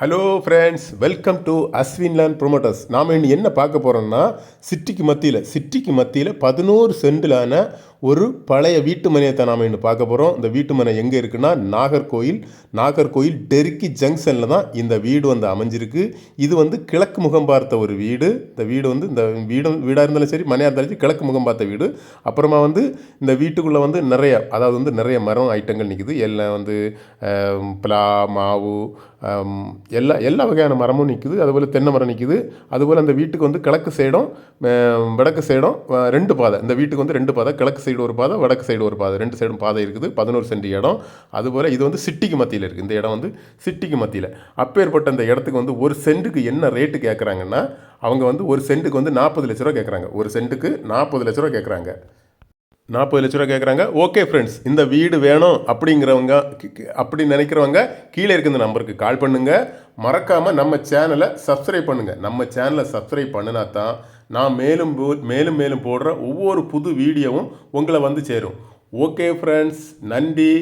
Hello friends, welcome to Ashwin land promoters. நாம் இன்னும் என்ன பார்க்க போகிறோம்னா, சிட்டிக்கு மத்தியில் 11 சென்டிலான ஒரு பழைய வீட்டு மனையை நாம் இன்னும் பார்க்க போகிறோம். இந்த வீட்டு மனை எங்கே இருக்குன்னா, நாகர்கோயில் டெரிக்கி ஜங்ஷனில் தான் இந்த வீடு வந்து அமைஞ்சிருக்கு. இது வந்து கிழக்கு முகம் பார்த்த ஒரு வீடு. இந்த வீடாக இருந்தாலும் சரி, மனையாக இருந்தாலும் சரி, கிழக்கு முகம் பார்த்த வீடு. அப்புறமா வந்து இந்த வீட்டுக்குள்ளே வந்து நிறைய மரம் ஐட்டங்கள் நிற்குது. எல்லாம் வந்து பலா, மாவு, எல்லா வகையான மரமும் நிற்குது. அதுபோல் தென்னை மரம் நிற்குது. அதுபோல் அந்த வீட்டுக்கு வந்து கிழக்கு சைடும் வடக்கு சைடும் 2 பாதை. இந்த வீட்டுக்கு வந்து 2 பாதை, கிழக்கு சைடு ஒரு பாதை, வடக்கு சைடு ஒரு பாதை, 2 சைடும் பாதை இருக்குது. 11 சென்ட் இடம். அதுபோல் இது வந்து சிட்டிக்கு மத்தியில் இருக்குது. இந்த இடம் வந்து சிட்டிக்கு மத்தியில். அப்பேற்பட்ட அந்த இடத்துக்கு வந்து ஒரு சென்ட்டுக்கு என்ன ரேட்டு கேட்குறாங்கன்னா, அவங்க வந்து ஒரு சென்ட்டுக்கு வந்து 40 லட்ச ரூபா கேட்குறாங்க. ஒரு சென்ட்டுக்கு 40 லட்ச ரூபா கேட்குறாங்க. 40 லட்ச ரூபா கேட்குறாங்க. ஓகே ஃப்ரெண்ட்ஸ், இந்த வீடு வேணும் அப்படி நினைக்கிறவங்க கீழே இருக்க இந்த நம்பருக்கு கால் பண்ணுங்கள். மறக்காமல் நம்ம சேனலை சப்ஸ்கிரைப் பண்ணுங்கள். நம்ம சேனலை சப்ஸ்கிரைப் பண்ணினா தான் நான் மேலும் மேலும் போடுற ஒவ்வொரு புது வீடியோவும் உங்களை வந்து சேரும். ஓகே ஃப்ரெண்ட்ஸ், நன்றி.